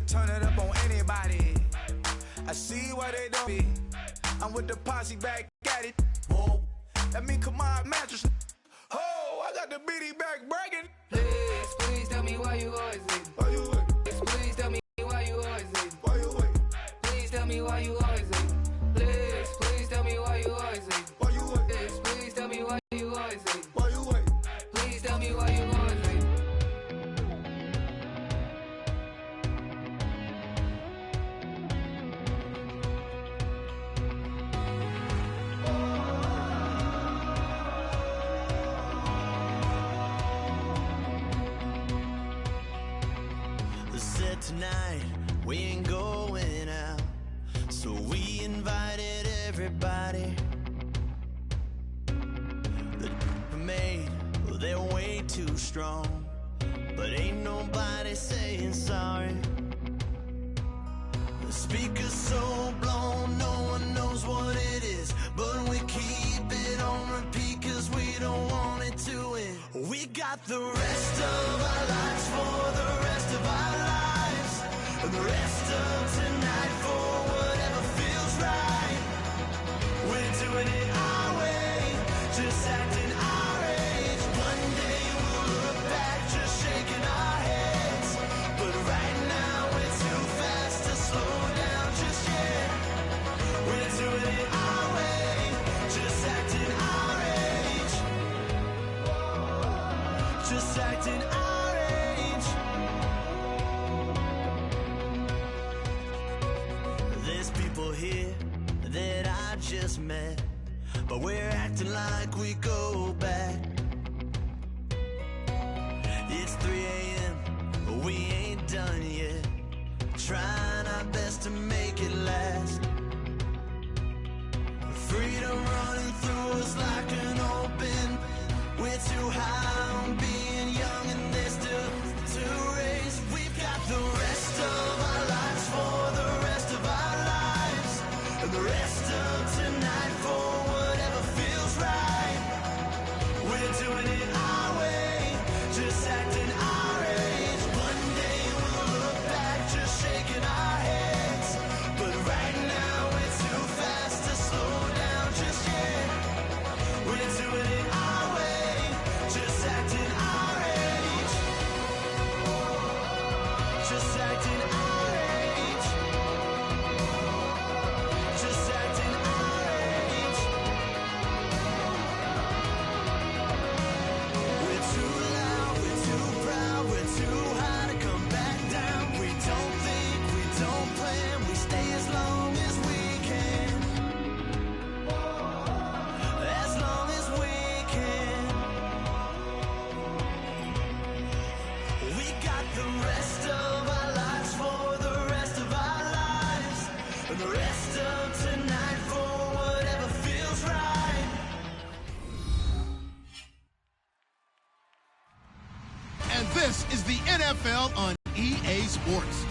turn it up on anybody. I see why they don't be. I'm with the posse back at it. Whoa. That mean come on, mattress. Oh, I got the BD back bragging. Please, please tell me why you always leave. Why you wait? Please tell me why you always leave. Why you wait? Please tell me why you always leave. Please, please tell me why you always leave. Why you wait? Please, please tell me why you always leave. Why you wait? Please tell me why you always leave. Tonight we ain't going out, so we invited everybody. The made, well, they're way too strong, but ain't nobody saying sorry. The speaker's so blown, no one knows what it is, but we keep it on repeat cause we don't want it to end. We got the rest of our lives for the rest of our lives. And the rest of tonight for whatever feels right. We're doing it our way, just acting our age. One day we'll look back just shaking our heads, but right now we're too fast to slow down just yet. We're doing it our way, just acting our age. Just acting our age. Here that I just met, but we're acting like we go back. It's 3 a.m., but we ain't done yet, trying our best to make it last. Freedom running through us like an open. We're too high on being young and there's still to race. We've got the rest of our lives for the rest of our lives. And the rest of tonight for whatever feels right. We're doing it our way, just acting our age. One day we'll look back just shaking our heads, but right now we're too fast to slow down just yet. We're doing it our way, just acting our age. Just acting our age. This is the NFL on EA Sports.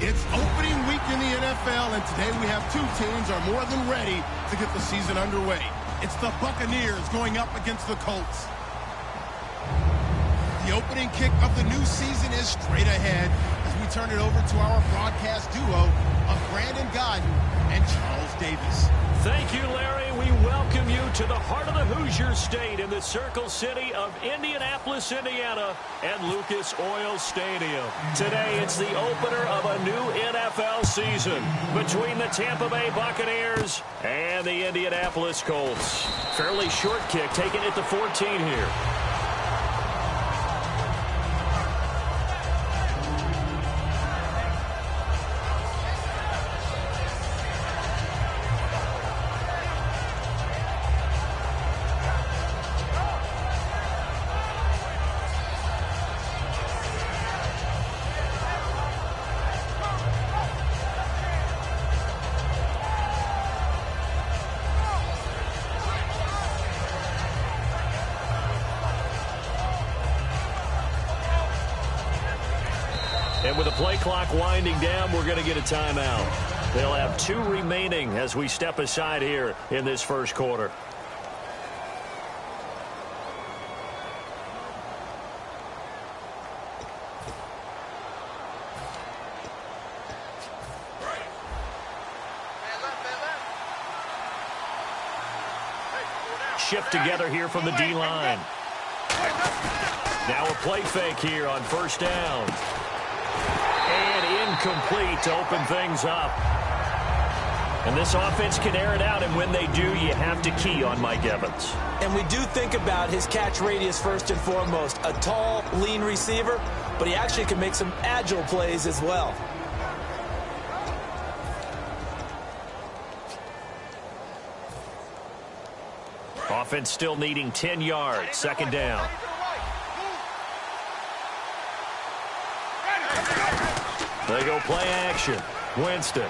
It's opening week in the NFL, and today we have two teams are more than ready to get the season underway. It's the Buccaneers going up against the Colts. The opening kick of the new season is straight ahead as we turn it over to our broadcast duo of Brandon Gaudin and Charles Davis. Thank you, Larry. We welcome you to the heart of the Hoosier State in the Circle City of Indianapolis, Indiana, and Lucas Oil Stadium. Today, it's the opener of a new NFL season between the Tampa Bay Buccaneers and the Indianapolis Colts. Fairly short kick, taking it to 14 here. And with the play clock winding down, we're going to get a timeout. They'll have 2 remaining as we step aside here in this first quarter. shift together here from the D-line. Now a play fake here on first down. And incomplete to open things up. And this offense can air it out, and when they do, you have to key on Mike Evans. And we do think about his catch radius first and foremost. A tall, lean receiver, but he actually can make some agile plays as well. Offense still needing 10 yards, second down. They go play action. Winston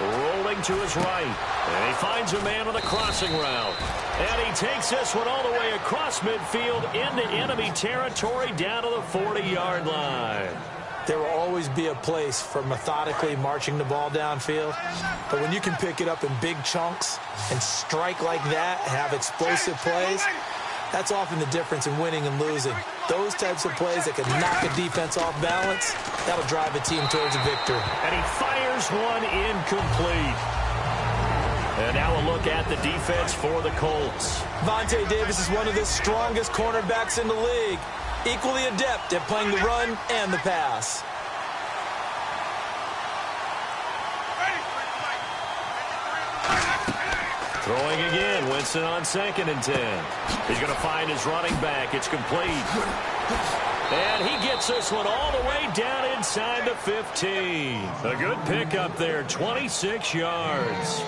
rolling to his right. And he finds a man on the crossing route. And he takes this one all the way across midfield into enemy territory down to the 40-yard line. There will always be a place for methodically marching the ball downfield. But when you can pick it up in big chunks and strike like that, have explosive plays, that's often the difference in winning and losing. Those types of plays that can knock a defense off balance, that'll drive a team towards a victory. And he fires one incomplete. And now a look at the defense for the Colts. Vontae Davis is one of the strongest cornerbacks in the league. Equally adept at playing the run and the pass. Throwing again, Winston on 2nd and 10. He's going to find his running back. It's complete. And he gets this one all the way down inside the 15. A good pickup there, 26 yards.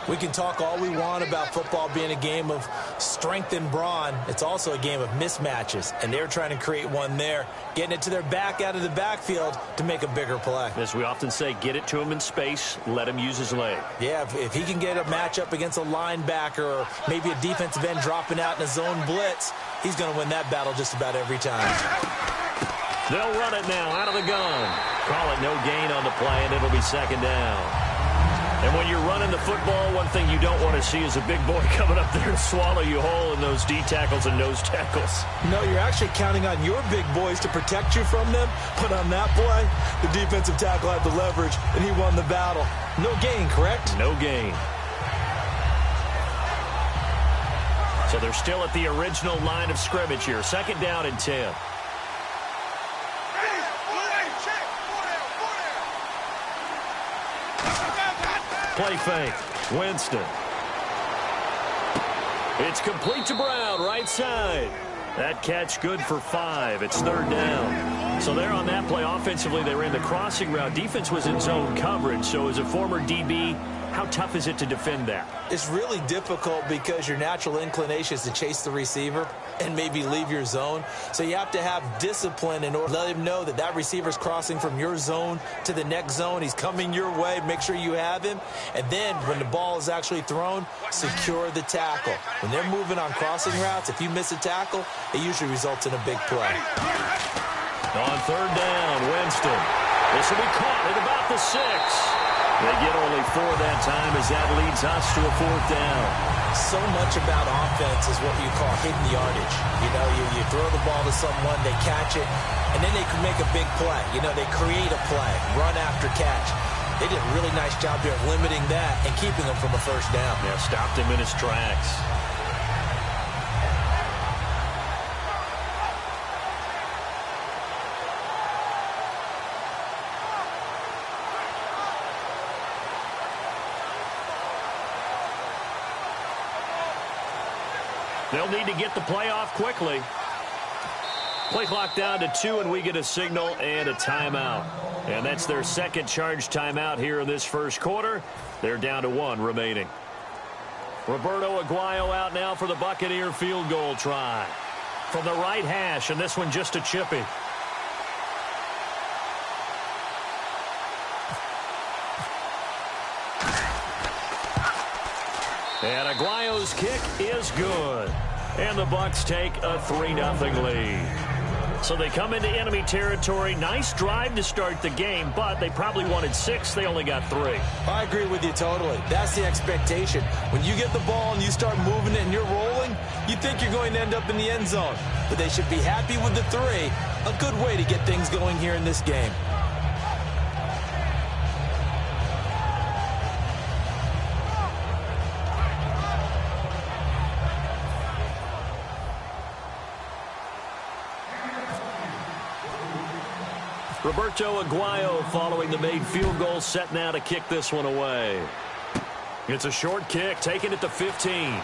We can talk all we want about football being a game of strength and brawn. It's also a game of mismatches, and they're trying to create one there, getting it to their back out of the backfield to make a bigger play. As we often say, get it to him in space, let him use his leg. Yeah, if he can get a matchup against a linebacker or maybe a defensive end dropping out in a zone blitz, he's going to win that battle just about every time. They'll run it now out of the gun. Call it no gain on the play, and it'll be second down. And when you're running the football, one thing you don't want to see is a big boy coming up there to swallow you whole in those D tackles and nose tackles. No, you're actually counting on your big boys to protect you from them. But on that play, the defensive tackle had the leverage, and he won the battle. No gain, correct? No gain. So they're still at the original line of scrimmage here. Second down and 10. Play fake. Winston. It's complete to Brown, right side. That catch good for 5. It's third down. So there on that play, offensively, they ran the crossing route. Defense was in zone coverage. So as a former DB, how tough is it to defend that? It's really difficult because your natural inclination is to chase the receiver and maybe leave your zone. So you have to have discipline in order to let him know that that receiver's crossing from your zone to the next zone. He's coming your way. Make sure you have him. And then when the ball is actually thrown, secure the tackle. When they're moving on crossing routes, if you miss a tackle, it usually results in a big play. On third down, Winston. This will be caught at about the 6. They get only 4 that time as that leads us to a fourth down. So much about offense is what you call hidden yardage. You know, you throw the ball to someone, they catch it, and then they can make a big play. You know, they create a play, run after catch. They did a really nice job there of limiting that and keeping him from a first down. Yeah, stopped him in his tracks. They'll need to get the play off quickly. Play clock down to 2, and we get a signal and a timeout. And that's their second charge timeout here in this first quarter. They're down to 1 remaining. Roberto Aguayo out now for the Buccaneer field goal try. From the right hash, and this one just a chippy. And Aguayo's kick is good. And the Bucs take a 3-0 lead. So they come into enemy territory. Nice drive to start the game, but they probably wanted 6. They only got 3. I agree with you totally. That's the expectation. When you get the ball and you start moving it and you're rolling, you think you're going to end up in the end zone. But they should be happy with the 3. A good way to get things going here in this game. Roberto Aguayo following the made field goal, set now to kick this one away. It's a short kick, taking it to 15. And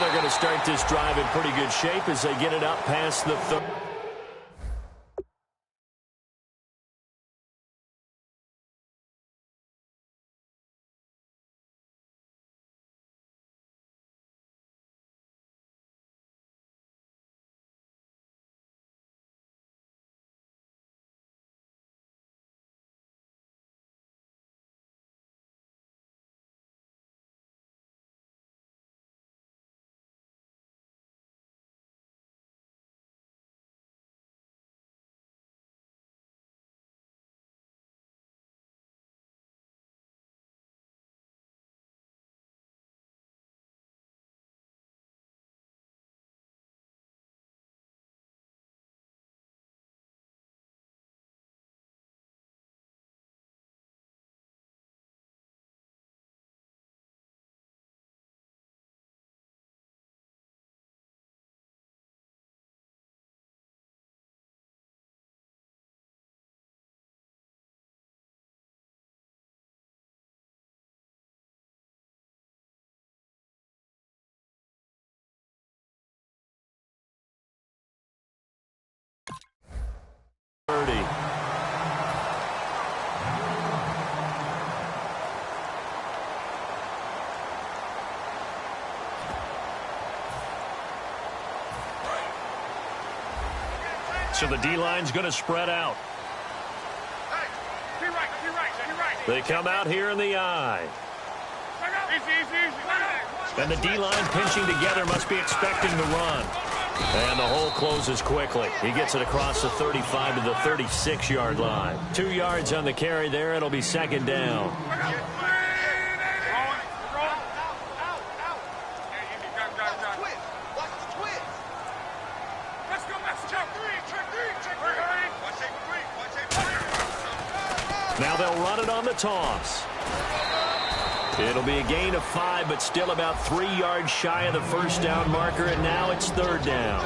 they're going to start this drive in pretty good shape as they get it up past the 30. So the D-line's going to spread out. They come out here in the I. And the D-line pinching together must be expecting the run. And the hole closes quickly. He gets it across the 35 to the 36-yard line. 2 yards on the carry there. It'll be second down. Now they'll run it on the toss. It'll be a gain of 5, but still about 3 yards shy of the first down marker, and now it's third down.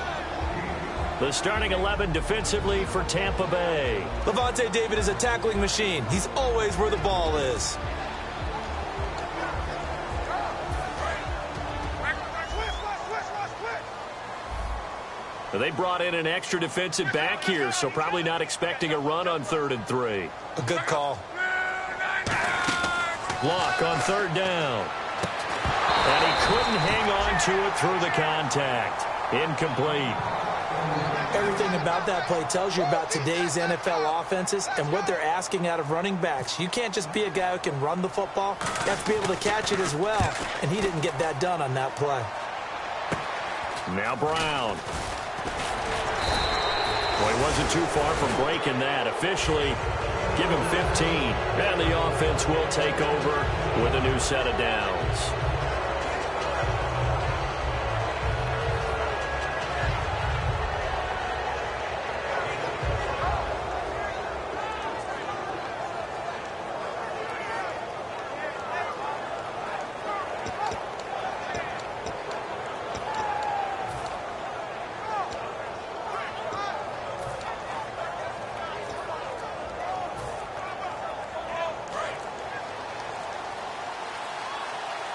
The starting 11 defensively for Tampa Bay. Lavonte David is a tackling machine. He's always where the ball is. They brought in an extra defensive back here, so probably not expecting a run on 3rd and 3. A good call. Block on third down. And he couldn't hang on to it through the contact. Incomplete. Everything about that play tells you about today's NFL offenses and what they're asking out of running backs. You can't just be a guy who can run the football. You have to be able to catch it as well, and he didn't get that done on that play. Now Brown. Well, he wasn't too far from breaking that. Officially, give him 15. And the offense will take over with a new set of downs.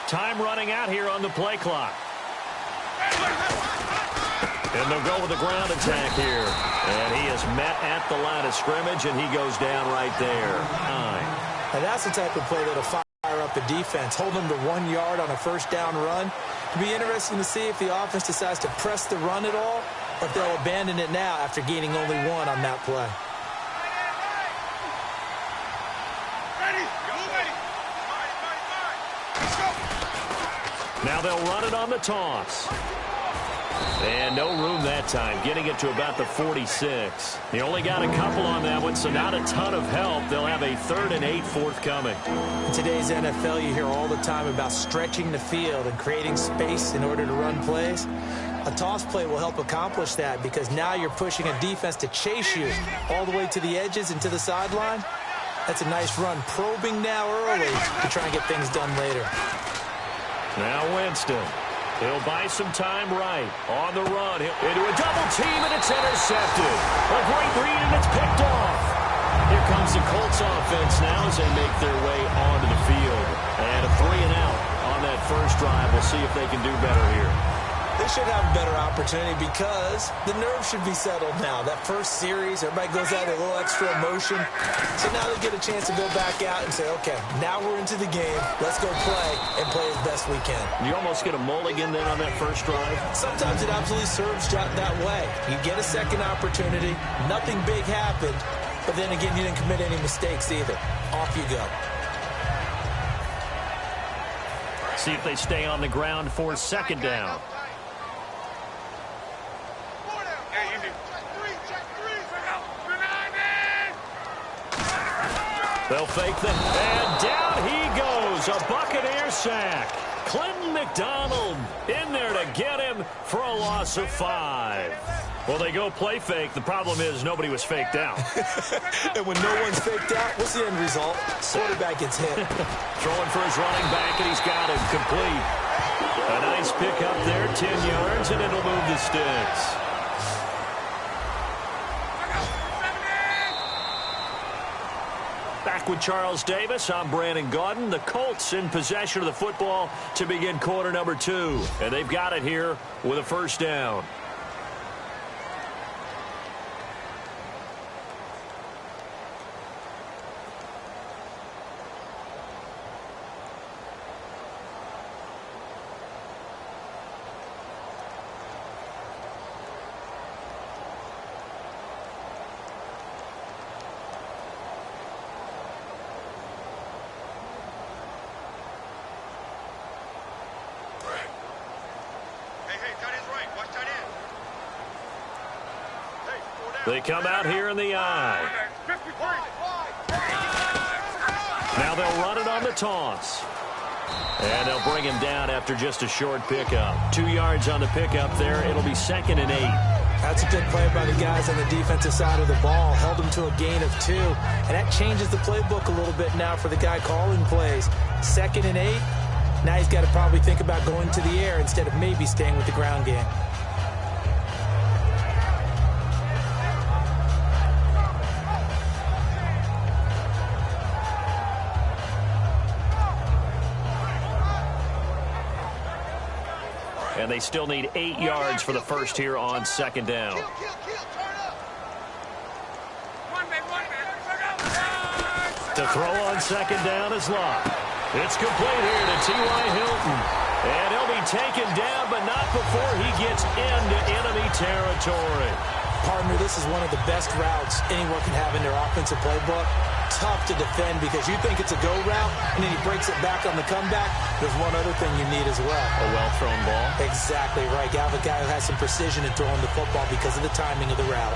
Time running out here on the play clock. And they'll go with the ground attack here. And he is met at the line of scrimmage, and he goes down right there. 9. And that's the type of play that'll fire up the defense. Hold them to 1 yard on a first down run. It'll be interesting to see if the offense decides to press the run at all, or if they'll abandon it now after gaining only 1 on that play. Now they'll run it on the toss. And no room that time, getting it to about the 46. He only got a couple on that one, so not a ton of help. They'll have a 3rd and 8 forthcoming. In today's NFL, you hear all the time about stretching the field and creating space in order to run plays. A toss play will help accomplish that because now you're pushing a defense to chase you all the way to the edges and to the sideline. That's a nice run, probing now early to try and get things done later. Now Winston. He'll buy some time right. On the run. Into a double team, and it's intercepted. A great read, and it's picked off. as they make their way onto the field. And a 3-and-out on that first drive. We'll see if they can do better here. They should have a better opportunity because the nerves should be settled now. That first series, everybody goes out with a little extra emotion. So now they get a chance to go back out and say, okay, now we're into the game. Let's go play and play as best we can. You almost get a mulligan then on that first drive? Sometimes it absolutely serves that way. You get a second opportunity. Nothing big happened. But then again, you didn't commit any mistakes either. Off you go. See if they stay on the ground for second down. They'll fake them, and down he goes. A Buccaneer sack. Clinton McDonald in there to get him for a loss of 5. Well, they go play fake. The problem is nobody was faked out. And when no one's faked out, what's the end result? Quarterback gets hit. Throwing for his running back, and he's got him complete. A nice pick up there, 10 yards, and it'll move the sticks. Back with Charles Davis, I'm Brandon Gaudin. The Colts in possession of the football to begin quarter number 2. And they've got it here with a first down. They come out here in the eye. Now they'll run it on the toss. And they'll bring him down after just a short pickup. 2 yards on the pickup there. It'll be 2nd and 8. That's a good play by the guys on the defensive side of the ball. Held them to a gain of 2. And that changes the playbook a little bit now for the guy calling plays. 2nd and 8. Now he's got to probably think about going to the air instead of maybe staying with the ground game. And they still need 8 yards for the first here on second down. To throw on second down is Locke. It's complete here to T.Y. Hilton. And he'll be taken down, but not before he gets into enemy territory. Partner, this is one of the best routes anyone can have in their offensive playbook. Tough to defend because you think it's a go route, and then he breaks it back on the comeback. There's one other thing you need as well. A well-thrown ball. Exactly right. You have a guy who has some precision in throwing the football because of the timing of the route.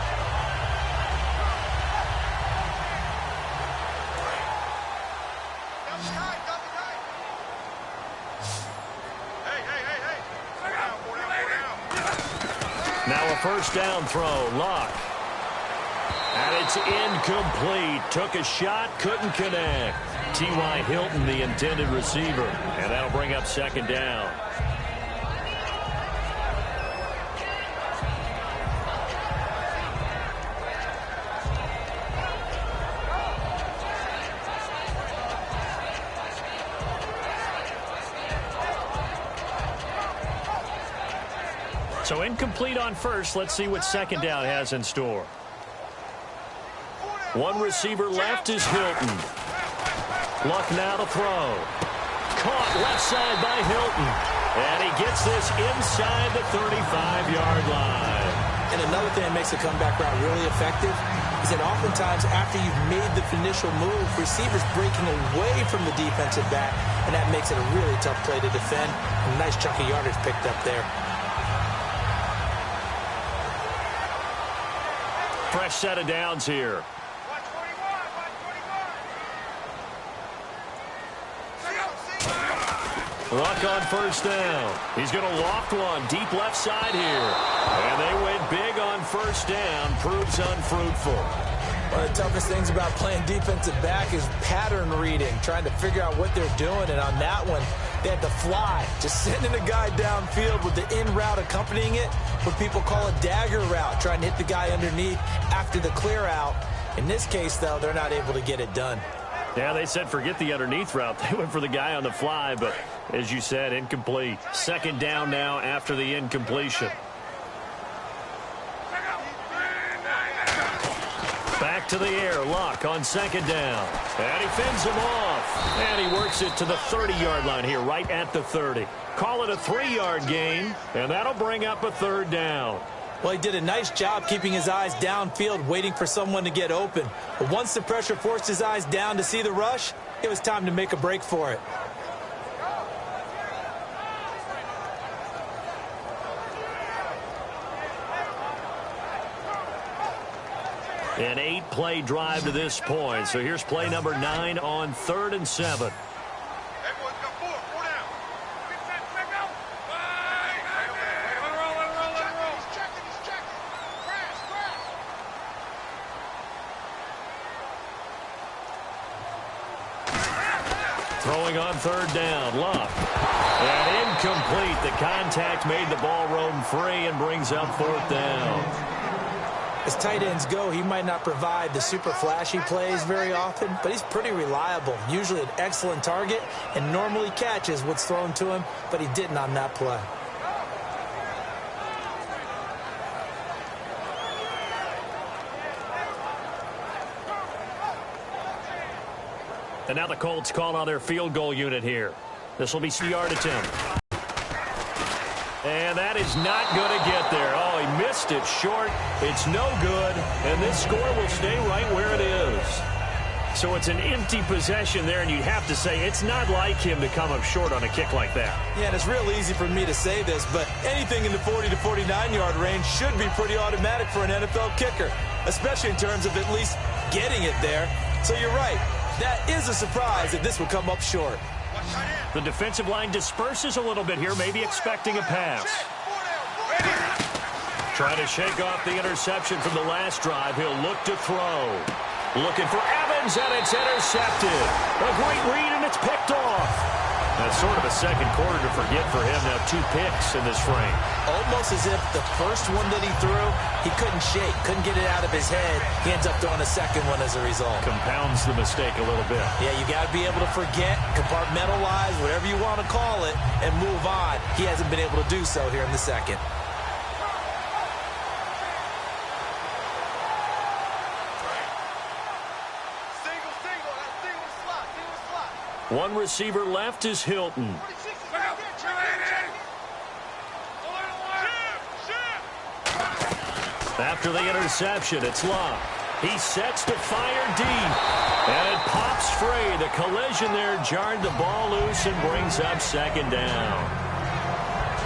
Now a first down throw. Locke. And it's incomplete. Took a shot, couldn't connect. T.Y. Hilton, the intended receiver. And that'll bring up second down. So incomplete on first. Let's see what second down has in store. One receiver left is Hilton. Luck now to throw. Caught left side by Hilton. And he gets this inside the 35-yard line. And another thing that makes the comeback route really effective is that oftentimes after you've made the initial move, receivers breaking away from the defensive back, and that makes it a really tough play to defend. A nice chunk of yardage picked up there. Fresh set of downs here. Luck on first down. He's going to loft one deep left side here. And they went big on first down. Proves unfruitful. One of the toughest things about playing defensive back is pattern reading, trying to figure out what they're doing. And on that one, they had to fly, just sending a guy downfield with the in route accompanying it, what people call a dagger route, trying to hit the guy underneath after the clear out. In this case, though, they're not able to get it done. Yeah, they said forget the underneath route. They went for the guy on the fly, but as you said, incomplete. Second down now after the incompletion. Back to the air. Luck on second down. And he fends him off. And he works it to the 30-yard line here, right at the 30. Call it a 3-yard gain, and that'll bring up a third down. Well, he did a nice job keeping his eyes downfield, waiting for someone to get open. But once the pressure forced his eyes down to see the rush, it was time to make a break for it. An 8-play drive to this point. So here's play number 9 on 3rd and 7. Throwing on 3rd down, Luck. And incomplete. The contact made the ball roam free and brings up 4th down. As tight ends go, he might not provide the super flashy plays very often, but he's pretty reliable, usually an excellent target, and normally catches what's thrown to him, but he didn't on that play. And now the Colts call on their field goal unit here. This will be a yard attempt. And that is not going to get there. Oh, he missed it short. It's no good. And this score will stay right where it is. So it's an empty possession there, and you have to say it's not like him to come up short on a kick like that. Yeah, and it's real easy for me to say this, but anything in the 40 to 49-yard range should be pretty automatic for an NFL kicker, especially in terms of at least getting it there. So you're right. That is a surprise that this would come up short. The defensive line disperses a little bit here, maybe expecting a pass. Trying to shake off the interception from the last drive. He'll look to throw. Looking for Evans, and it's intercepted. A great read, and it's picked off. That's sort of a second quarter to forget for him. Now 2 picks in this frame. Almost as if the first one that he threw, he couldn't shake, couldn't get it out of his head. He ends up throwing a second one as a result. Compounds the mistake a little bit. Yeah, you got to be able to forget, compartmentalize, whatever you want to call it, and move on. He hasn't been able to do so here in the second. One receiver left is Hilton. After the interception, it's Luck. He sets to fire deep. And it pops free. The collision there jarred the ball loose and brings up 2nd down.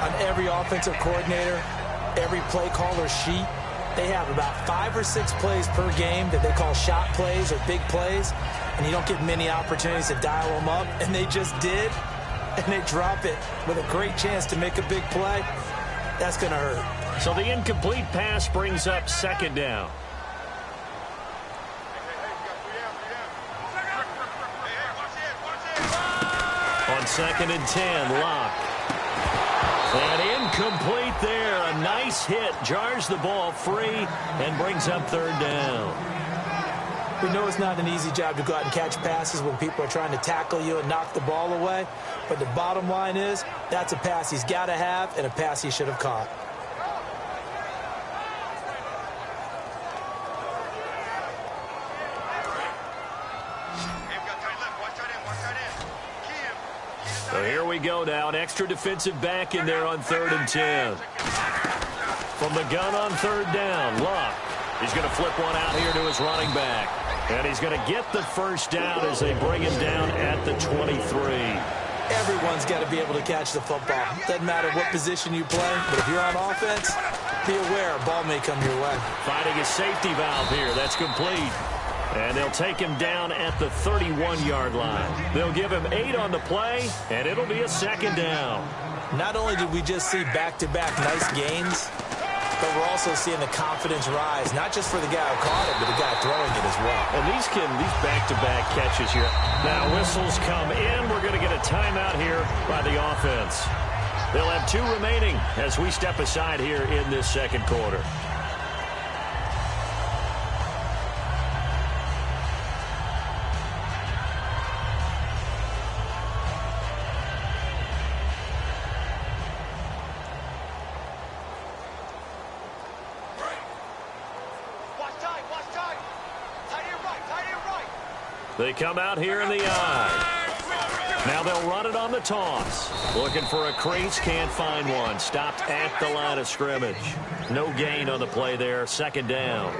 On every offensive coordinator, every play caller sheet, they have about 5 or 6 plays per game that they call shot plays or big plays, and you don't get many opportunities to dial them up, and they just did, and they drop it with a great chance to make a big play. That's going to hurt. So the incomplete pass brings up 2nd down. On 2nd and 10, Luck. And incomplete there. A nice hit. Jars the ball free and brings up 3rd down. We know it's not an easy job to go out and catch passes when people are trying to tackle you and knock the ball away. But the bottom line is that's a pass he's got to have and a pass he should have caught. So here we go now. An extra defensive back in there on 3rd and 10. From the gun on 3rd down, Luck. He's going to flip one out here to his running back. And he's going to get the first down as they bring him down at the 23. Everyone's got to be able to catch the football. Doesn't matter what position you play, but if you're on offense, be aware a ball may come your way. Finding a safety valve here. That's complete. And they'll take him down at the 31-yard line. They'll give him 8 on the play, and it'll be a 2nd down. Not only did we just see back-to-back nice gains, but we're also seeing the confidence rise, not just for the guy who caught it, but the guy throwing it as well. And these back-to-back catches here. Now whistles come in. We're going to get a timeout here by the offense. They'll have 2 remaining as we step aside here in this second quarter. They come out here in the eye. Now they'll run it on the toss. Looking for a crease, can't find one. Stopped at the line of scrimmage. No gain on the play there. Second down.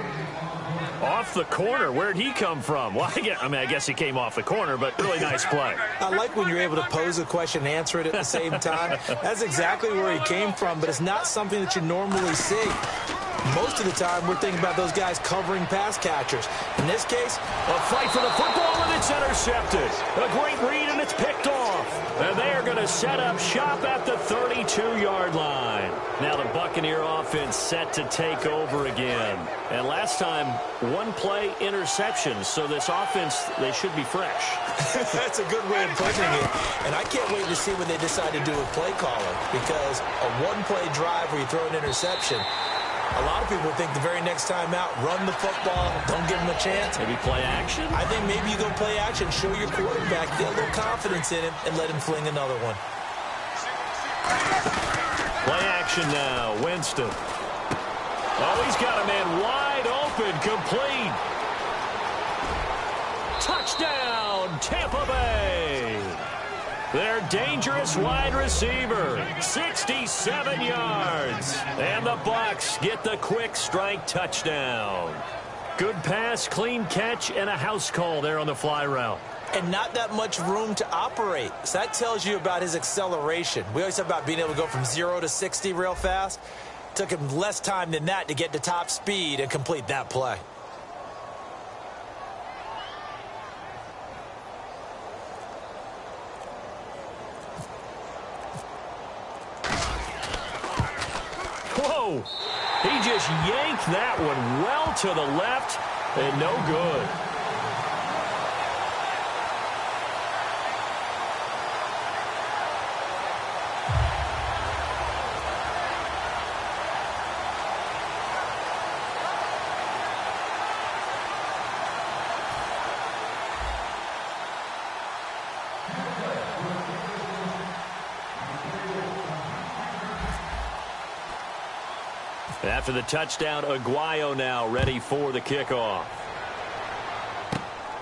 Off the corner. Where'd he come from? Well, I guess he came off the corner, but really nice play. I like when you're able to pose a question and answer it at the same time. That's exactly where he came from, but it's not something that you normally see. Most of the time, we're thinking about those guys covering pass catchers. In this case, a fight for the football, and it's intercepted. A great read, and it's picked off. And they are going to set up shop at the 32-yard line. Now the Buccaneer offense set to take over again. And last time, one play interception. So this offense, they should be fresh. That's a good way of putting it. And I can't wait to see what they decide to do with play calling. Because a one-play drive where you throw an interception, a lot of people think the very next time out, run the football, don't give them a chance. Maybe play action? I think maybe you go play action, show your quarterback, get a little confidence in him, and let him fling another one. Play action now, Winston. Oh, he's got a man wide open, complete. Touchdown, Tampa Bay. Their dangerous wide receiver, 67 yards. And the Bucs get the quick strike touchdown. Good pass, clean catch, and a house call there on the fly route. And not that much room to operate. So that tells you about his acceleration. We always talk about being able to go from 0 to 60 real fast. Took him less time than that to get to top speed and complete that play. Whoa! He just yanked that one well to the left and no good. After the touchdown, Aguayo now ready for the kickoff.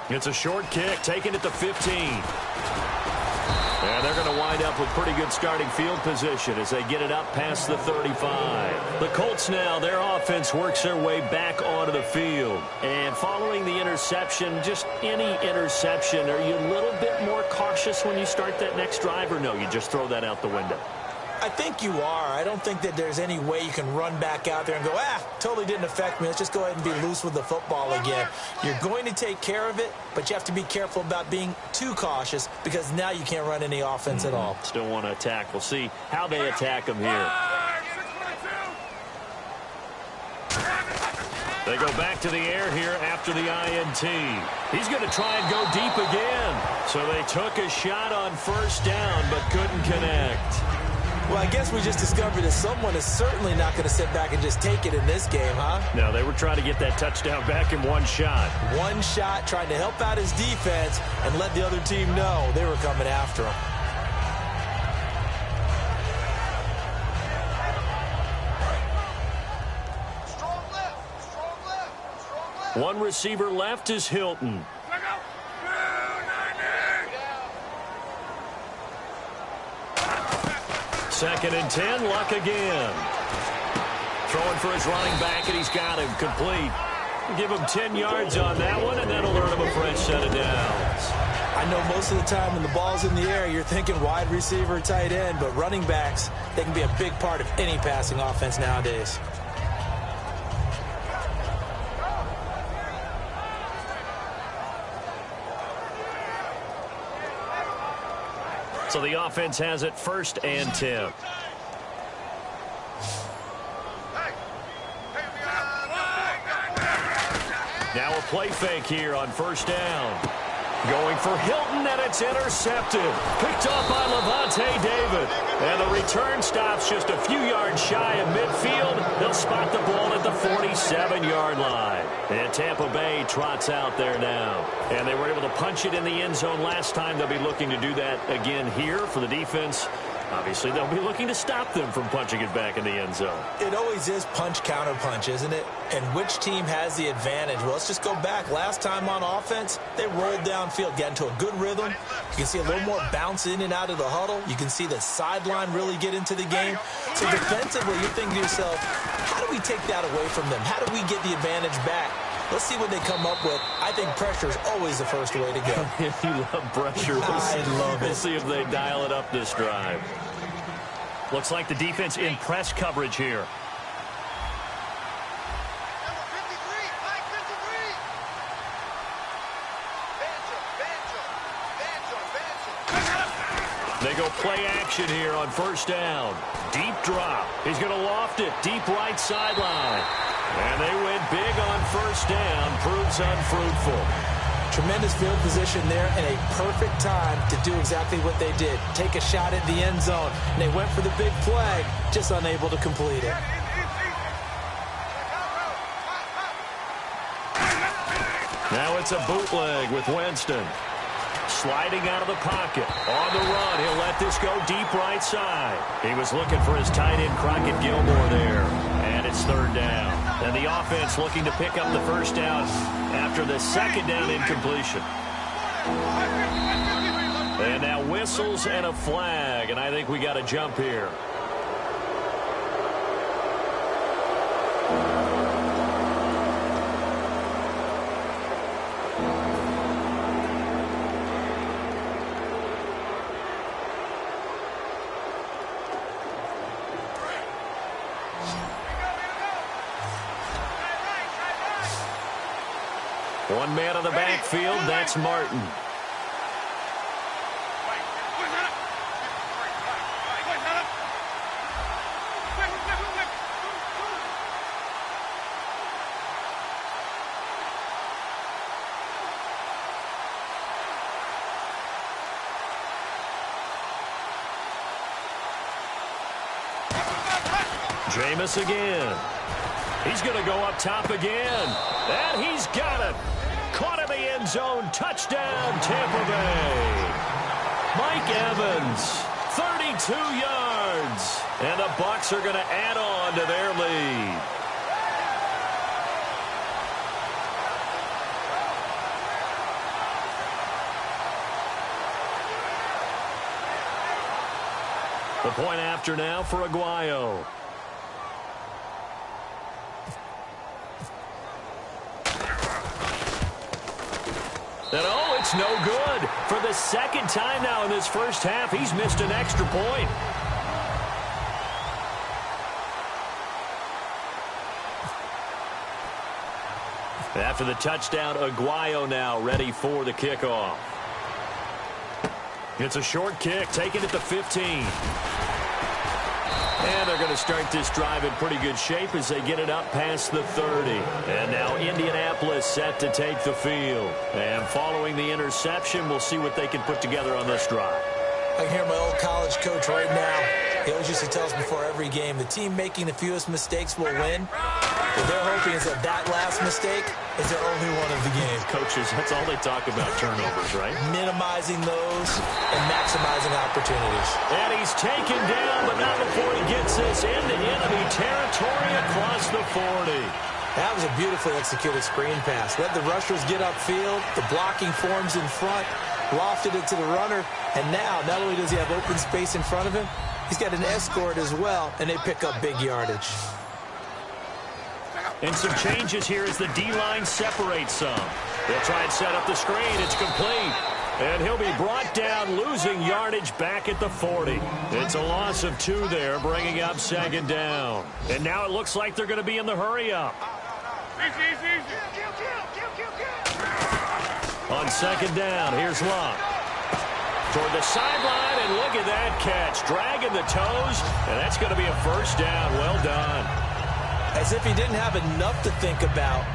It's a short kick, taken at the 15. And they're going to wind up with pretty good starting field position as they get it up past the 35. The Colts now, their offense works their way back onto the field. And following the interception, just any interception, are you a little bit more cautious when you start that next drive, or no, you just throw that out the window? I think you are. I don't think that there's any way you can run back out there and go, totally didn't affect me. Let's just go ahead and be loose with the football again. You're going to take care of it, but you have to be careful about being too cautious because now you can't run any offense at all. Still want to attack. We'll see how they attack him here. They go back to the air here after the INT. He's going to try and go deep again. So they took a shot on first down but couldn't connect. Well, I guess we just discovered that someone is certainly not going to sit back and just take it in this game, huh? No, they were trying to get that touchdown back in one shot. One shot, trying to help out his defense and let the other team know they were coming after him. One receiver left is Hilton. Second and 10, Luck again. Throwing for his running back, and he's got him complete. Give him 10 yards on that one, and that'll earn him a fresh set of downs. I know most of the time when the ball's in the air, you're thinking wide receiver, tight end, but running backs, they can be a big part of any passing offense nowadays. So the offense has it first and 10. Now a play fake here on first down. Going for Hilton, and it's intercepted. Picked off by Lavonte David. And the return stops just a few yards shy of midfield. They'll spot the ball at the 47-yard line. And Tampa Bay trots out there now. And they were able to punch it in the end zone last time. They'll be looking to do that again here for the defense. Obviously, they'll be looking to stop them from punching it back in the end zone. It always is punch-counter-punch, isn't it? And which team has the advantage? Well, let's just go back. Last time on offense, they rolled downfield, got into a good rhythm. You can see a little more bounce in and out of the huddle. You can see the sideline really get into the game. So defensively, you're thinking to yourself, how do we take that away from them? How do we get the advantage back? Let's see what they come up with. I think pressure is always the first way to go. You love pressure. I love it. We'll see if they dial it up this drive. Looks like the defense in press coverage here. They go play action here on first down. Deep drop. He's going to loft it deep right sideline. And they went big on first down. Proves unfruitful. Tremendous field position there and a perfect time to do exactly what they did. Take a shot at the end zone. And they went for the big play, just unable to complete it. Now it's a bootleg with Winston. Sliding out of the pocket. On the run, he'll let this go deep right side. He was looking for his tight end, Crockett Gilmore, there. And it's third down. And the offense looking to pick up the first down after the second down incompletion. And now whistles and a flag. And I think we got a jump here. One man on the backfield, that's Martin. Jameis again. He's going to go up top again. And he's got it. Caught in the end zone. Touchdown, Tampa Bay. Mike Evans, 32 yards. And the Bucs are going to add on to their lead. The point after now for Aguayo. And oh, it's no good. For the second time now in this first half, he's missed an extra point. After the touchdown, Aguayo now ready for the kickoff. It's a short kick, taken at the 15. And they're going to start this drive in pretty good shape as they get it up past the 30. And now Indianapolis set to take the field. And following the interception, we'll see what they can put together on this drive. I can hear my old college coach right now. He always used to tell us before every game, the team making the fewest mistakes will win. What they're hoping is that last mistake is their only one of the game. Coaches, that's all they talk about, turnovers, right? Minimizing those and maximizing opportunities. And he's taken down, but not before he gets this into enemy territory across the 40. That was a beautifully executed screen pass. Let the rushers get upfield. The blocking forms in front. Lofted it to the runner. And now, not only does he have open space in front of him, he's got an escort as well, and they pick up big yardage. And some changes here as the D-line separates some. They'll try and set up the screen. It's complete. And he'll be brought down, losing yardage back at the 40. It's a loss of 2 there, bringing up second down. And now it looks like they're going to be in the hurry-up. On second down, here's Luck. Toward the sideline, and look at that catch. Dragging the toes, and that's going to be a first down. Well done. As if he didn't have enough to think about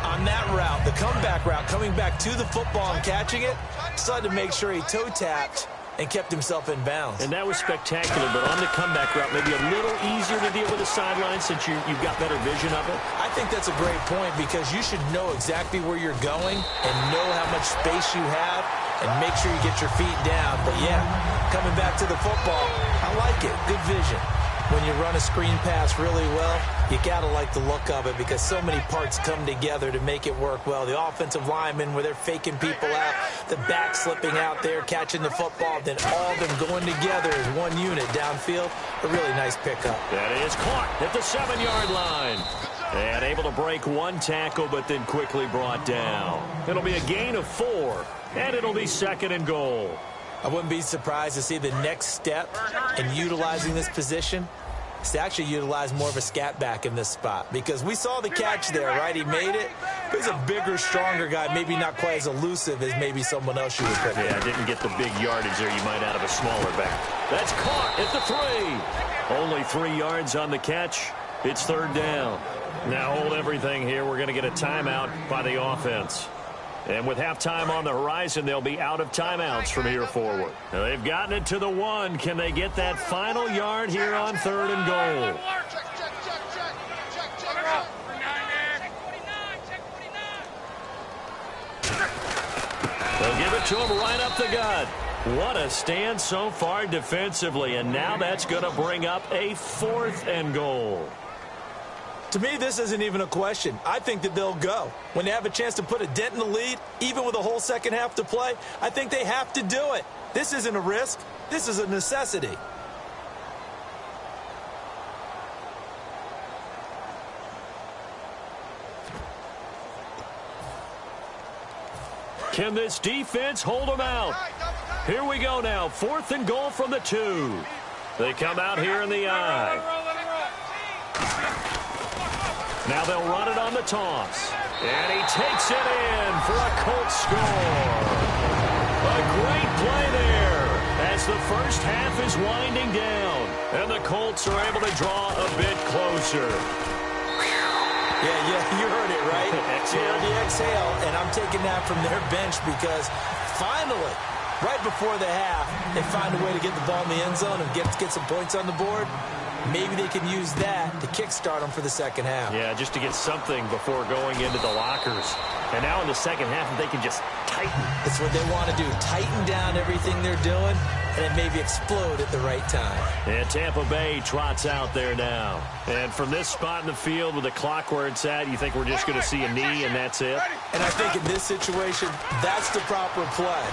on that route, the comeback route, coming back to the football and catching it, still had to make sure he toe-tapped and kept himself in bounds. And that was spectacular, but on the comeback route, maybe a little easier to deal with the sideline since you've got better vision of it. I think that's a great point because you should know exactly where you're going and know how much space you have and make sure you get your feet down. But, yeah, coming back to the football, I like it. Good vision. When you run a screen pass really well, you got to like the look of it because so many parts come together to make it work well. The offensive linemen, where they're faking people out, the back slipping out there, catching the football, then all of them going together as one unit downfield. A really nice pickup. That is caught at the 7-yard line. And able to break one tackle, but then quickly brought down. It'll be a gain of 4, and it'll be 2nd and goal. I wouldn't be surprised to see the next step in utilizing this position is to actually utilize more of a scat back in this spot. Because we saw the catch there, right? He made it. He's a bigger, stronger guy, maybe not quite as elusive as maybe someone else you would put there. Yeah, didn't get the big yardage there you might out of a smaller back. That's caught at the 3. Only 3 yards on the catch. It's 3rd down. Now hold everything here. We're going to get a timeout by the offense. And with halftime on the horizon, they'll be out of timeouts from here forward. Now they've gotten it to the 1. Can they get that final yard here on 3rd and goal? They'll give it to him right up the gut. What a stand so far defensively. And now that's going to bring up a 4th and goal. To me, this isn't even a question. I think that they'll go. When they have a chance to put a dent in the lead, even with a whole second half to play, I think they have to do it. This isn't a risk. This is a necessity. Can this defense hold them out? Here we go now. 4th and goal from the 2. They come out here in the I. Now they'll run it on the toss. And he takes it in for a Colts score. A great play there as the first half is winding down. And the Colts are able to draw a bit closer. Yeah, you heard it, right? You heard the exhale, and I'm taking that from their bench because finally, right before the half, they find a way to get the ball in the end zone and get some points on the board. Maybe they can use that to kickstart them for the second half. Yeah, just to get something before going into the lockers. And now in the second half, they can just tighten. That's what they want to do. Tighten down everything they're doing and then maybe explode at the right time. And Tampa Bay trots out there now. And from this spot in the field with the clock where it's at, you think we're just going to see a knee and that's it? And I think in this situation, that's the proper play.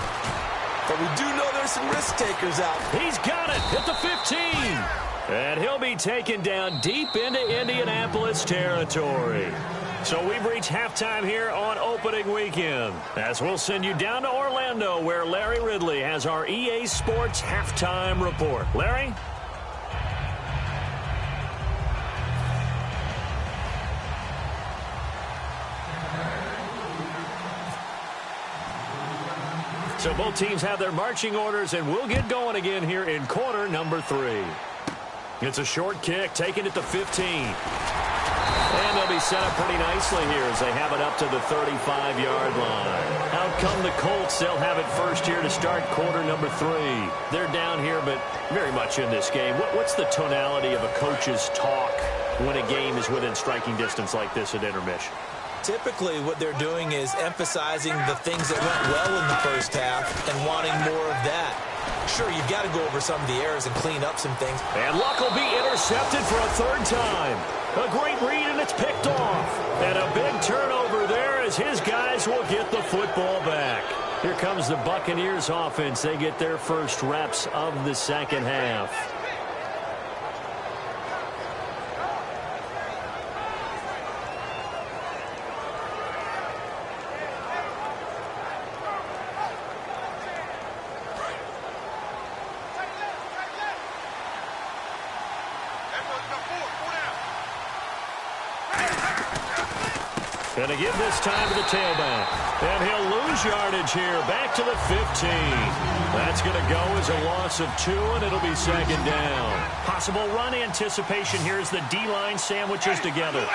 But we do know there's some risk takers out. He's got it at the 15. And he'll be taken down deep into Indianapolis territory. So we've reached halftime here on opening weekend, as we'll send you down to Orlando, where Larry Ridley has our EA Sports halftime report. Larry? So both teams have their marching orders, and we'll get going again here in quarter number 3. It's a short kick, taken at the 15. And they'll be set up pretty nicely here as they have it up to the 35-yard line. Out come the Colts. They'll have it first here to start quarter number 3. They're down here, but very much in this game. What's the tonality of a coach's talk when a game is within striking distance like this at intermission? Typically, what they're doing is emphasizing the things that went well in the first half and wanting more of that. Sure, you've got to go over some of the errors and clean up some things. And Luck will be intercepted for a 3rd time. A great read, and it's picked off. And a big turnover there as his guys will get the football back. Here comes the Buccaneers offense. They get their first reps of the second half. Going to give this time to the tailback. And he'll lose yardage here. Back to the 15. That's going to go as a loss of 2, and it'll be 2nd down. Possible run anticipation here as the D-line sandwiches together.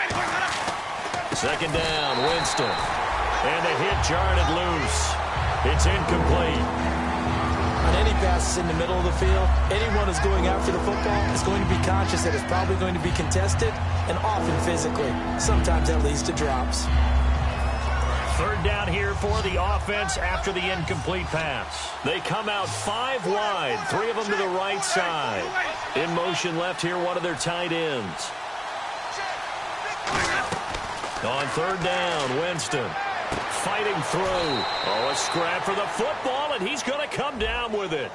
2nd down, Winston. And the hit jarred it loose. It's incomplete. On any passes in the middle of the field, anyone who's going after the football is going to be conscious that it's probably going to be contested and often physically. Sometimes that leads to drops. Third down here for the offense after the incomplete pass. They come out 5 wide, 3 of them to the right side. In motion left here, one of their tight ends. On third down, Winston fighting through. Oh, a scrap for the football, and he's going to come down with it.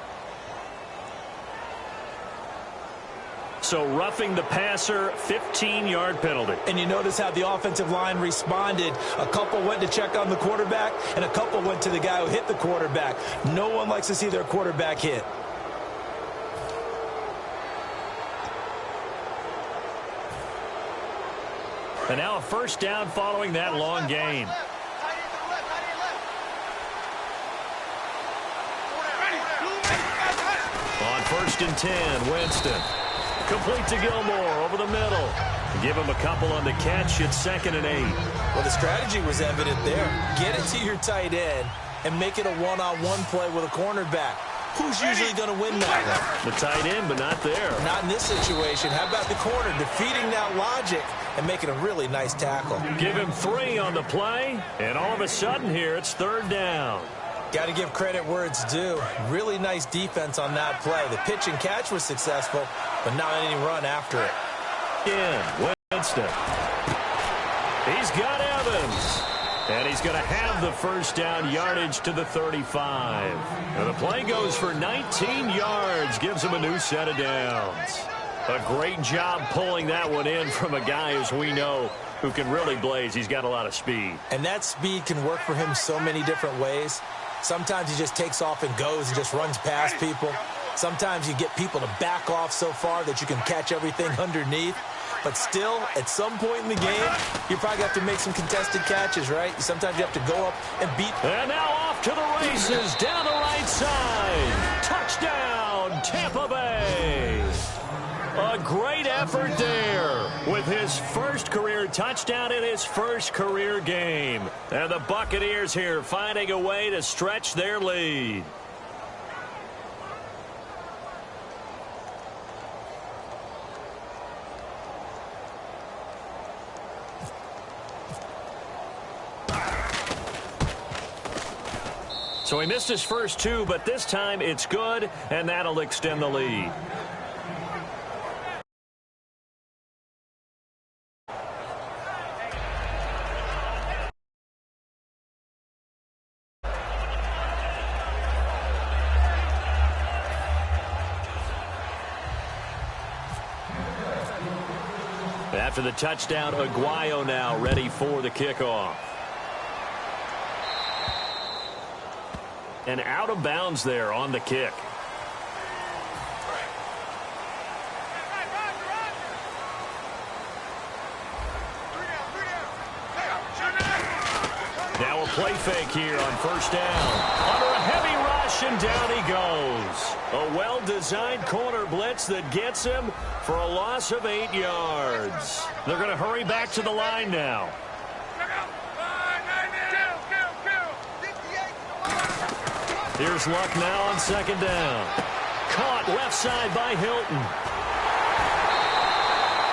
So roughing the passer, 15-yard penalty. And you notice how the offensive line responded. A couple went to check on the quarterback, and a couple went to the guy who hit the quarterback. No one likes to see their quarterback hit. And now a first down following that long gain. On 1st and 10, Winston. Complete to Gilmore over the middle. Give him a couple on the catch. It's 2nd and 8. Well, the strategy was evident there. Get it to your tight end and make it a one-on-one play with a cornerback. Who's usually going to win that one? The tight end, but not there. Not in this situation. How about the corner defeating that logic and making a really nice tackle? Give him 3 on the play, and all of a sudden here it's 3rd down. Got to give credit where it's due. Really nice defense on that play. The pitch and catch was successful, but not any run after it. In Winston. He's got Evans. And he's going to have the first down, yardage to the 35. And the play goes for 19 yards, gives him a new set of downs. A great job pulling that one in from a guy, as we know, who can really blaze. He's got a lot of speed. And that speed can work for him so many different ways. Sometimes he just takes off and goes and just runs past people. Sometimes you get people to back off so far that you can catch everything underneath. But still, at some point in the game, you probably have to make some contested catches, right? Sometimes you have to go up and beat. And now off to the races, down the right side. Touchdown, Tampa Bay. A great effort there with his first career touchdown in his first career game. And the Buccaneers here finding a way to stretch their lead. So he missed his first 2, but this time it's good, and that'll extend the lead. After the touchdown, Aguayo now ready for the kickoff. And out of bounds there on the kick. Now a play fake here on first down. Under a heavy rush, and down he goes. A well-designed corner blitz that gets him for a loss of 8 yards. They're going to hurry back to the line now. Here's Luck now on second down. Caught left side by Hilton.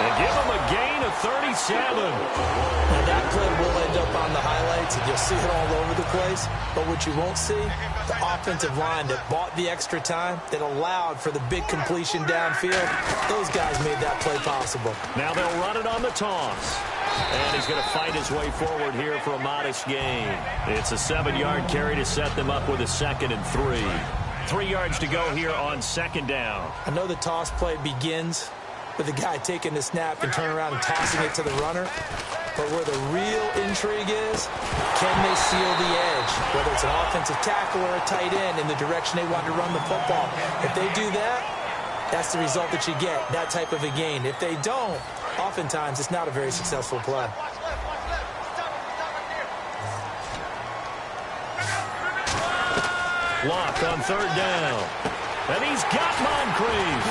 And give him a gain of 37. Now that play will end up on the highlights, and you'll see it all over the place. But what you won't see, the offensive line that bought the extra time, that allowed for the big completion downfield, those guys made that play possible. Now they'll run it on the toss. And he's going to fight his way forward here for a modest gain. It's a 7-yard carry to set them up with a 2nd and 3. 3 yards to go here on second down. I know the toss play begins with the guy taking the snap and turning around and tossing it to the runner. But where the real intrigue is, can they seal the edge? Whether it's an offensive tackle or a tight end in the direction they want to run the football. If they do that, that's the result that you get, that type of a gain. If they don't, oftentimes it's not a very successful play. Luck on third down. And he's got Moncrief.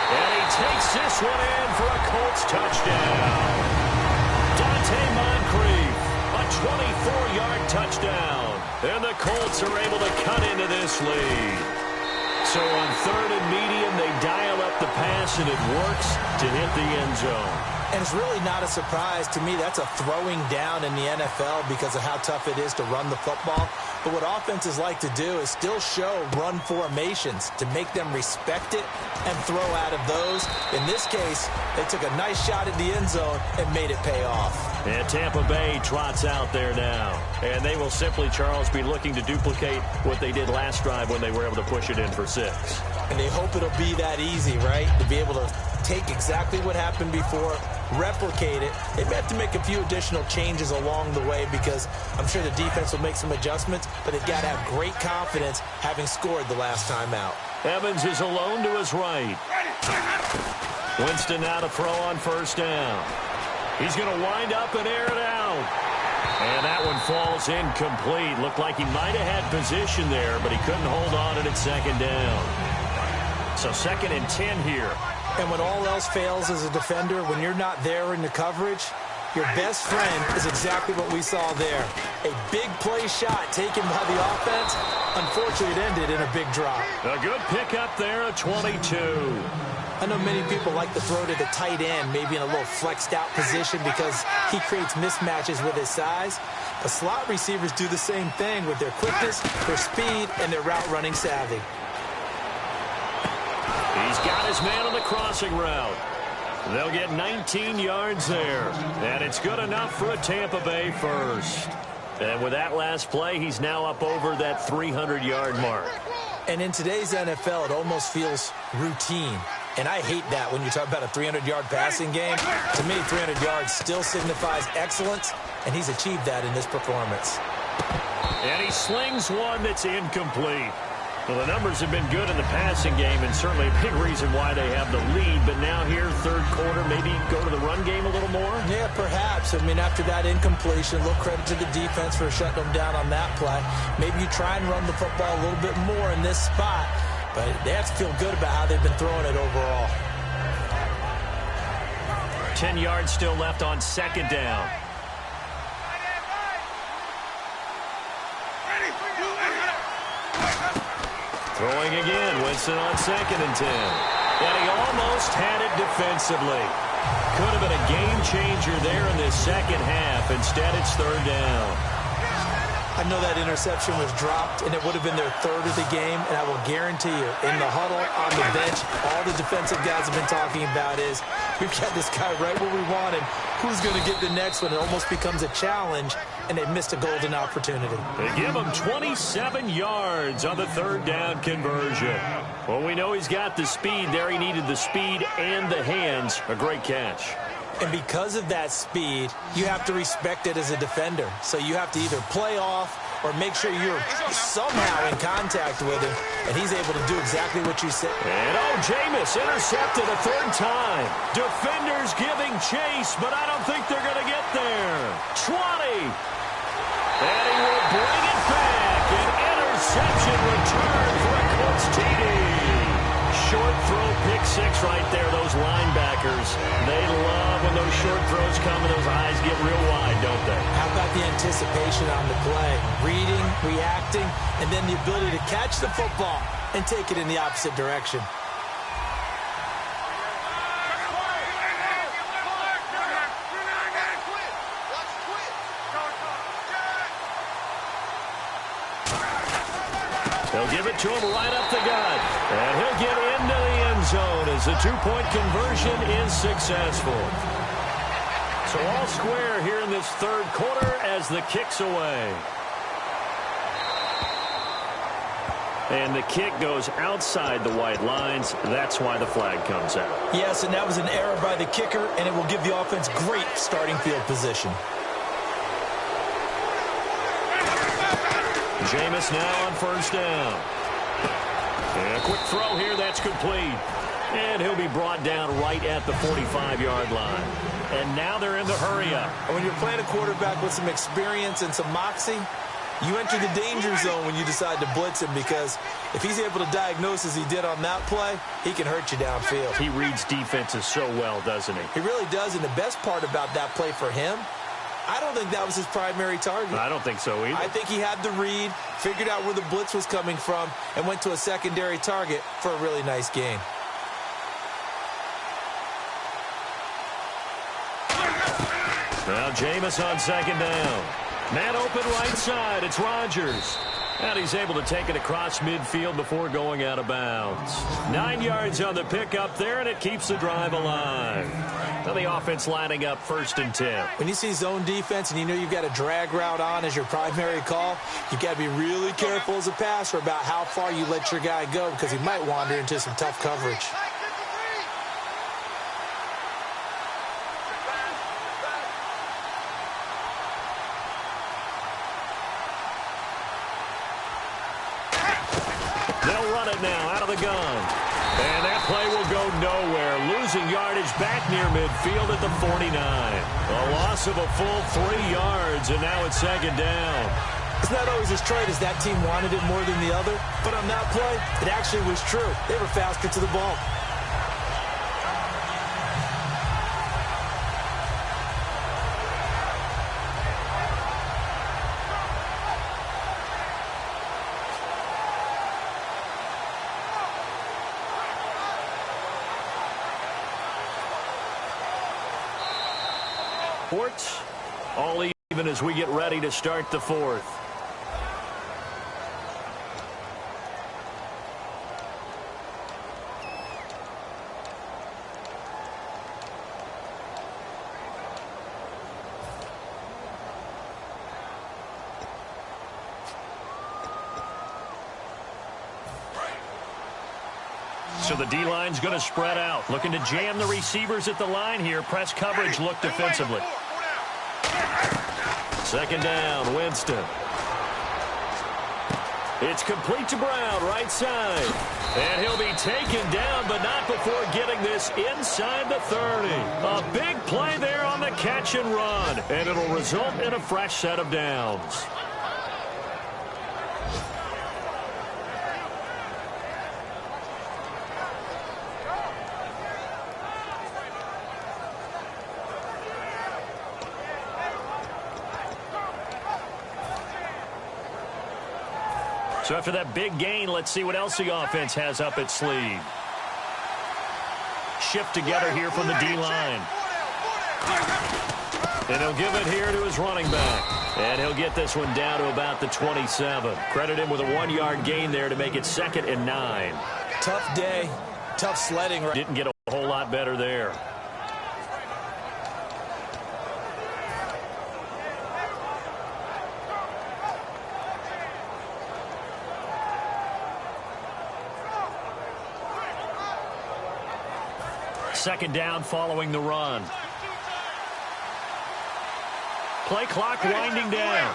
And he takes this one in for a Colts touchdown. Dante Moncrief, a 24-yard touchdown. And the Colts are able to cut into this lead. So on third and medium, they dial up the pass, and it works to hit the end zone. And it's really not a surprise to me. That's a throwing down in the NFL because of how tough it is to run the football. But what offenses like to do is still show run formations to make them respect it and throw out of those. In this case, they took a nice shot at the end zone and made it pay off. And Tampa Bay trots out there now. And they will simply, Charles, be looking to duplicate what they did last drive when they were able to push it in for 6. And they hope it'll be that easy, right? To be able to take exactly what happened before, replicate it. They may have to make a few additional changes along the way because I'm sure the defense will make some adjustments, but they've got to have great confidence having scored the last time out. Evans is alone to his right. Winston now to throw on first down. He's going to wind up and air it out. And that one falls incomplete. Looked like he might have had position there, but he couldn't hold on at second down. So 2nd and 10 here. And when all else fails as a defender, when you're not there in the coverage, your best friend is exactly what we saw there. A big play shot taken by the offense. Unfortunately, it ended in a big drop. A good pickup there, a 22. I know many people like to throw to the tight end, maybe in a little flexed out position because he creates mismatches with his size. But slot receivers do the same thing with their quickness, their speed, and their route running savvy. He's got his man on the crossing route. They'll get 19 yards there. And it's good enough for a Tampa Bay first. And with that last play, he's now up over that 300-yard mark. And in today's NFL, it almost feels routine. And I hate that when you talk about a 300-yard passing game. To me, 300 yards still signifies excellence, and he's achieved that in this performance. And he slings one that's incomplete. Well, the numbers have been good in the passing game, and certainly a big reason why they have the lead. But now here, third quarter, maybe go to the run game a little more? Yeah, perhaps. I mean, after that incompletion, a little credit to the defense for shutting them down on that play. Maybe you try and run the football a little bit more in this spot. But they have to feel good about how they've been throwing it overall. 10 yards still left on second down. Throwing again, Winston on 2nd and 10. And he almost had it defensively. Could have been a game changer there in this second half. Instead, it's third down. I know that interception was dropped, and it would have been their third of the game, and I will guarantee you, in the huddle, on the bench, all the defensive guys have been talking about is, we've got this guy right where we want him. Who's going to get the next one? It almost becomes a challenge, and they missed a golden opportunity. They give him 27 yards on the third down conversion. Well, we know he's got the speed there. He needed the speed and the hands. A great catch. And because of that speed, you have to respect it as a defender. So you have to either play off or make sure you're somehow in contact with him, and he's able to do exactly what you said. And Jameis intercepted a third time. Defenders giving chase, but I don't think they're going to get there. 20. And he will bring it back. An interception return for a Colts TD. Short throw, pick 6 right there. Those linebackers, they love when those short throws come and those eyes get real wide, don't they? How about the anticipation on the play? Reading, reacting, and then the ability to catch the football and take it in the opposite direction. They'll give it to him right up the gut. And he'll get into the end zone as the two-point conversion is successful. So all square here in this third quarter as the kick's away. And the kick goes outside the white lines. That's why the flag comes out. Yes, and that was an error by the kicker, and it will give the offense great starting field position. Jameis now on first down. And a quick throw here, that's complete. And he'll be brought down right at the 45-yard line. And now they're in the hurry-up. And when you're playing a quarterback with some experience and some moxie, you enter the danger zone when you decide to blitz him, because if he's able to diagnose as he did on that play, he can hurt you downfield. He reads defenses so well, doesn't he? He really does, and the best part about that play for him, I don't think that was his primary target. I don't think so either. I think he had the read, figured out where the blitz was coming from, and went to a secondary target for a really nice gain. Now Jameis on second down. Man open right side. It's Rodgers. And he's able to take it across midfield before going out of bounds. 9 yards on the pickup there, and it keeps the drive alive. Now the offense lining up 1st and 10. When you see zone defense and you know you've got a drag route on as your primary call, you've got to be really careful as a passer about how far you let your guy go because he might wander into some tough coverage. They'll run it now out of the gun. And that play will go nowhere. Losing yardage back near midfield at the 49. A loss of a full 3 yards, and now it's second down. It's not always as straight as that team wanted it more than the other, but on that play, it actually was true. They were faster to the ball. All even as we get ready to start the 4th. So the D-line's going to spread out. Looking to jam the receivers at the line here. Press coverage look defensively. Second down, Winston. It's complete to Brown, right side. And he'll be taken down, but not before getting this inside the 30. A big play there on the catch and run. And it'll result in a fresh set of downs. So after that big gain, let's see what else the offense has up its sleeve. Shift together here from the D-line. And he'll give it here to his running back. And he'll get this one down to about the 27. Credit him with a 1-yard gain there to make it 2nd and 9. Tough day. Tough sledding. Didn't get a whole lot better there. Second down following the run. Play clock winding down.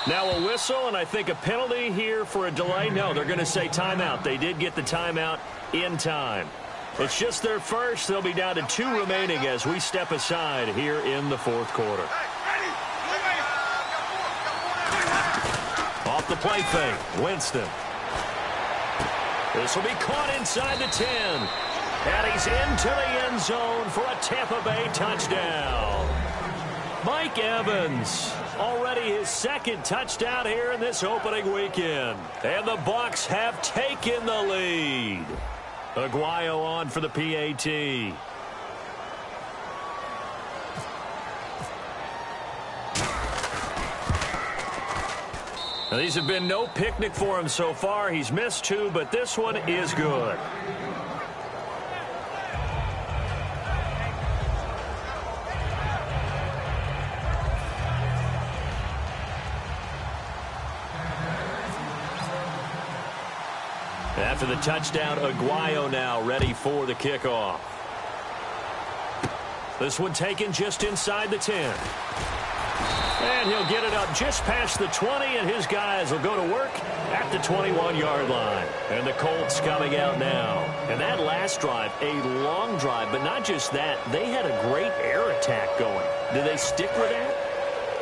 Now a whistle, and I think a penalty here for a delay. No, they're going to say timeout. They did get the timeout in time. It's just their first. They'll be down to 2 remaining as we step aside here in the 4th quarter. Off the play fake, Winston. This will be caught inside the 10. And he's into the end zone for a Tampa Bay touchdown. Mike Evans, already his 2nd touchdown here in this opening weekend. And the Bucs have taken the lead. Aguayo on for the PAT. Now, these have been no picnic for him so far. He's missed 2, but this one is good. After the touchdown, Aguayo now ready for the kickoff. This one taken just inside the 10. And he'll get it up just past the 20, and his guys will go to work at the 21-yard line. And the Colts coming out now. And that last drive, a long drive, but not just that. They had a great air attack going. Do they stick with that?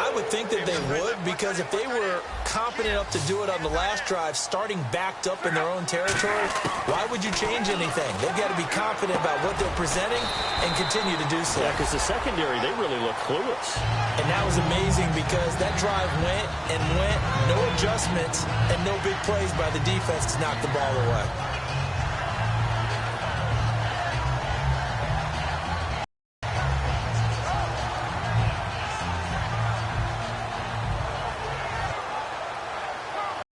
I would think that they would, because if they were confident enough to do it on the last drive, starting backed up in their own territory, why would you change anything? They've got to be confident about what they're presenting and continue to do so. Yeah, because the secondary, they really look clueless. And that was amazing because that drive went and went, no adjustments and no big plays by the defense to knock the ball away.